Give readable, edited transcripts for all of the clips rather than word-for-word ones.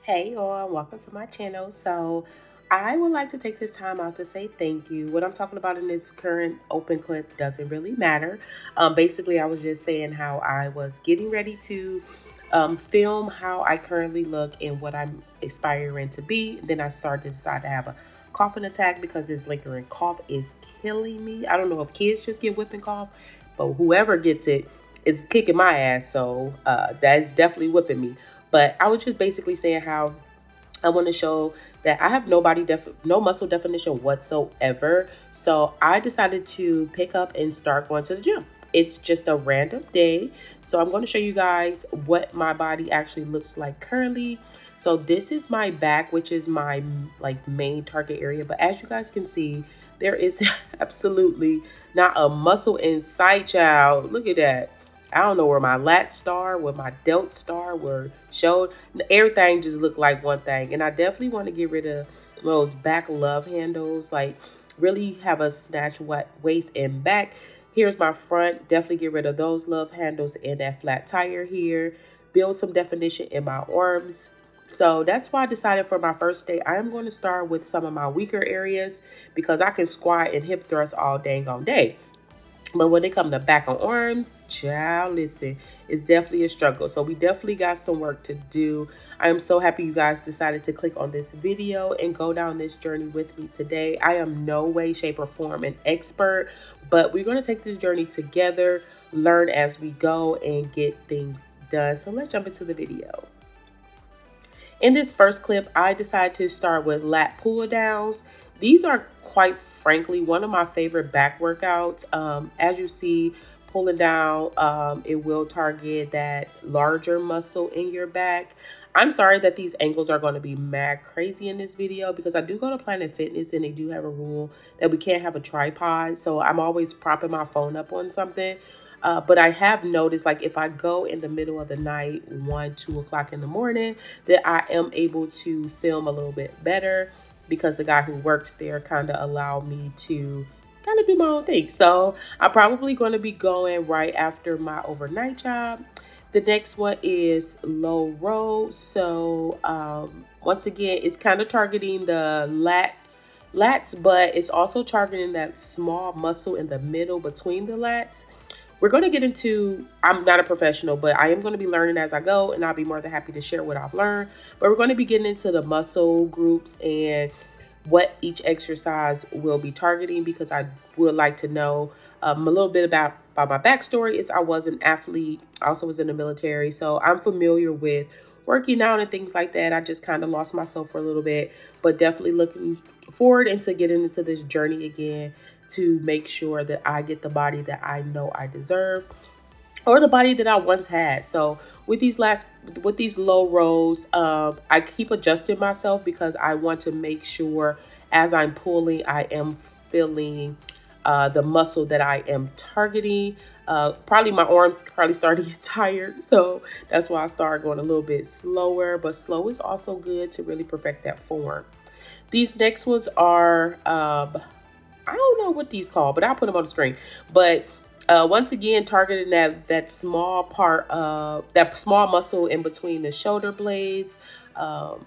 Hey y'all, welcome to my channel. So I would like to take this time out to say thank you. What I'm talking about in this current open clip doesn't really matter. Basically, I was just saying how I was getting ready to film how I currently look and what I'm aspiring to be. Then I started to decide to have a coughing attack because this lingering cough is killing me. I don't know if kids just get whipping cough, but whoever gets it is kicking my ass. So that's definitely whipping me. But I was just basically saying how I want to show that I have no muscle definition whatsoever. So I decided to pick up and start going to the gym. It's just a random day. So I'm going to show you guys what my body actually looks like currently. So this is my back, which is my like main target area. But as you guys can see, there is absolutely not a muscle in sight, child. Look at that. I don't know where my lat star, where my delt star were showed. Everything just looked like one thing. And I definitely want to get rid of those back love handles. Like really have a snatch waist and back. Here's my front. Definitely get rid of those love handles and that flat tire here. Build some definition in my arms. So that's why I decided for my first day, I am going to start with some of my weaker areas because I can squat and hip thrust all dang on day. But when it comes to back on arms, child, listen, it's definitely a struggle. So we definitely got some work to do. I am so happy you guys decided to click on this video and go down this journey with me today. I am no way, shape, or form an expert, but we're going to take this journey together, learn as we go, and get things done. So let's jump into the video. In this first clip, I decided to start with lat pull downs. These are quite frankly one of my favorite back workouts. As you see, pulling down, it will target that larger muscle in your back. I'm sorry that these angles are going to be mad crazy in this video because I do go to Planet Fitness and they do have a rule that we can't have a tripod. So I'm always propping my phone up on something. But I have noticed, like, if I go in the middle of the night, 1, 2 o'clock in the morning, that I am able to film a little bit better because the guy who works there kind of allowed me to kind of do my own thing. So I'm probably going to be going right after my overnight job. The next one is low row. So once again, it's kind of targeting the lats, but it's also targeting that small muscle in the middle between the lats. We're going to get into, I'm not a professional, but I am going to be learning as I go, and I'll be more than happy to share what I've learned. But we're going to be getting into the muscle groups and what each exercise will be targeting because I would like to know a little bit about my backstory. Is I was an athlete, I also was in the military, so I'm familiar with working out and things like that. I just kind of lost myself for a little bit, but definitely looking forward into getting into this journey again to make sure that I get the body that I know I deserve or the body that I once had. So with these low rows, I keep adjusting myself because I want to make sure as I'm pulling, I am feeling the muscle that I am targeting. Probably my arms probably starting to get tired, so that's why I started going a little bit slower. But slow is also good to really perfect that form. These next ones are I don't know what these call, but I'll put them on the screen. But once again, targeting that small part of that small muscle in between the shoulder blades. Um,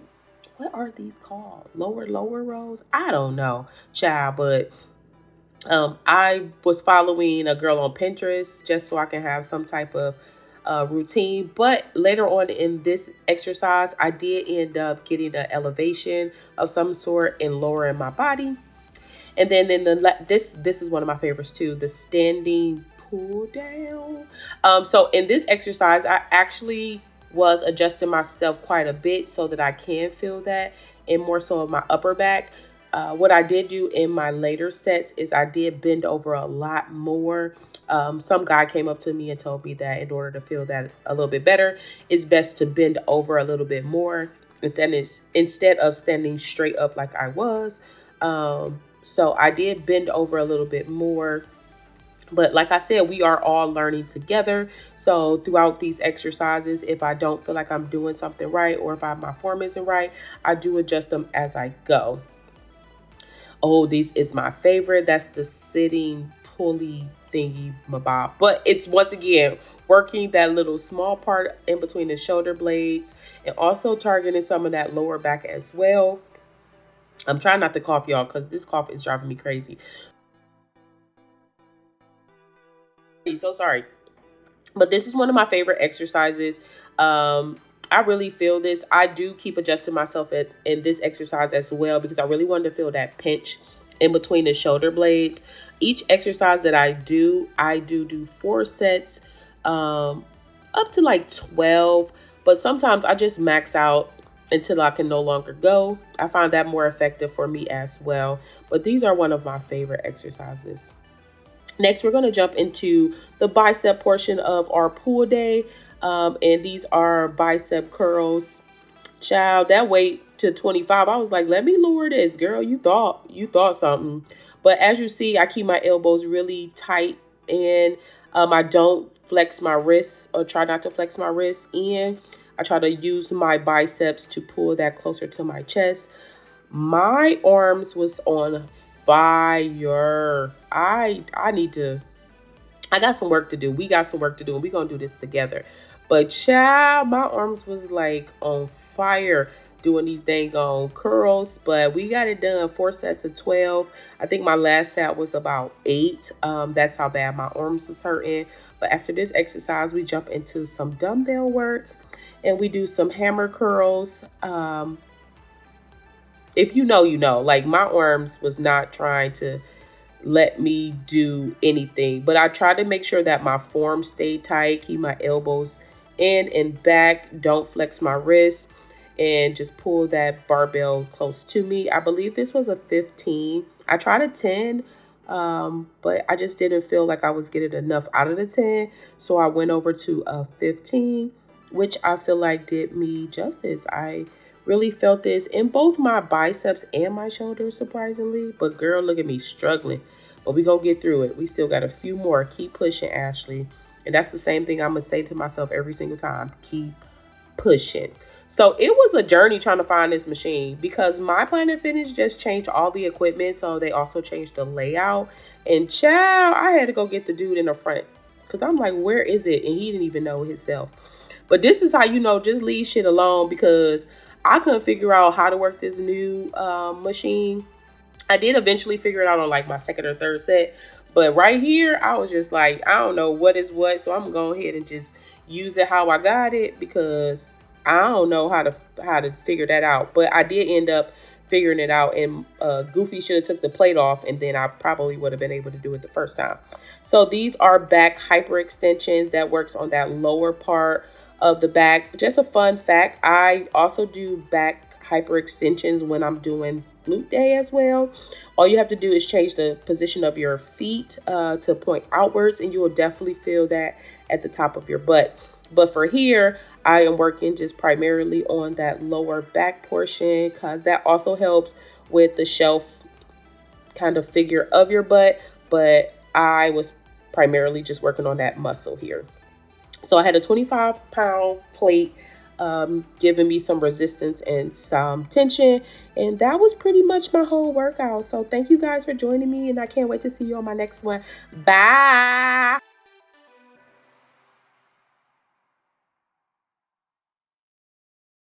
what are these called? Lower rows? I don't know, child. But I was following a girl on Pinterest just so I can have some type of routine. But later on in this exercise, I did end up getting an elevation of some sort and lowering my body. And then in this is one of my favorites too, the standing pull down. So in this exercise, I actually was adjusting myself quite a bit so that I can feel that and more so of my upper back. What I did do in my later sets is I did bend over a lot more. Some guy came up to me and told me that in order to feel that a little bit better, it's best to bend over a little bit more instead of standing straight up like I was. So I did bend over a little bit more. But like I said, we are all learning together. So throughout these exercises, if I don't feel like I'm doing something right or if my form isn't right, I do adjust them as I go. Oh, this is my favorite. That's the sitting pulley thingy mabob. But it's once again working that little small part in between the shoulder blades and also targeting some of that lower back as well. I'm trying not to cough, y'all, because this cough is driving me crazy. So sorry. But this is one of my favorite exercises. I really feel this. I do keep adjusting myself in this exercise as well because I really wanted to feel that pinch in between the shoulder blades. Each exercise that I do 4 sets, um, up to like 12. But sometimes I just max out until I can no longer go. I find that more effective for me as well. But these are one of my favorite exercises. Next, we're going to jump into the bicep portion of our pull day. And these are bicep curls. Child, that weight to 25, I was like, let me lower this, girl. You thought something. But as you see, I keep my elbows really tight and I don't flex my wrists or try not to flex my wrists. And I try to use my biceps to pull that closer to my chest. My arms was on fire. I need to I got some work to do. We got some work to do and we gonna do this together. But child, my arms was like on fire doing these dang on curls. But we got it done. 4 sets of 12. I think my last set was about 8. That's how bad my arms was hurting. But after this exercise, we jump into some dumbbell work and we do some hammer curls. If you know, you know. Like my arms was not trying to let me do anything, but I try to make sure that my form stay tight, keep my elbows in and back, don't flex my wrists, and just pull that barbell close to me. I believe this was a 15. I tried a 10, but I just didn't feel like I was getting enough out of the 10, so I went over to a 15, which I feel like did me justice. I really felt this in both my biceps and my shoulders, surprisingly. But girl, look at me struggling. But we gonna get through it. We still got a few more. Keep pushing, Ashley. And that's the same thing I'm gonna say to myself every single time. Keep pushing. So it was a journey trying to find this machine because my Planet Fitness just changed all the equipment. So they also changed the layout. And child, I had to go get the dude in the front because I'm like, where is it? And he didn't even know himself. But this is how you know, just leave shit alone because I couldn't figure out how to work this new machine. I did eventually figure it out on like my second or third set. But right here, I was just like, I don't know what is what. So I'm gonna go ahead and just use it how I got it because I don't know how to figure that out. But I did end up figuring it out, and Goofy should have took the plate off, and then I probably would have been able to do it the first time. So these are back hyper extensions that works on that lower part of the back. Just a fun fact, I also do back hyper extensions when I'm doing glute day as well. All you have to do is change the position of your feet to point outwards, and you will definitely feel that at the top of your butt. But for here, I am working just primarily on that lower back portion because that also helps with the shelf kind of figure of your butt. But I was primarily just working on that muscle here. So I had a 25-pound plate giving me some resistance and some tension. And that was pretty much my whole workout. So thank you guys for joining me. And I can't wait to see you on my next one. Bye.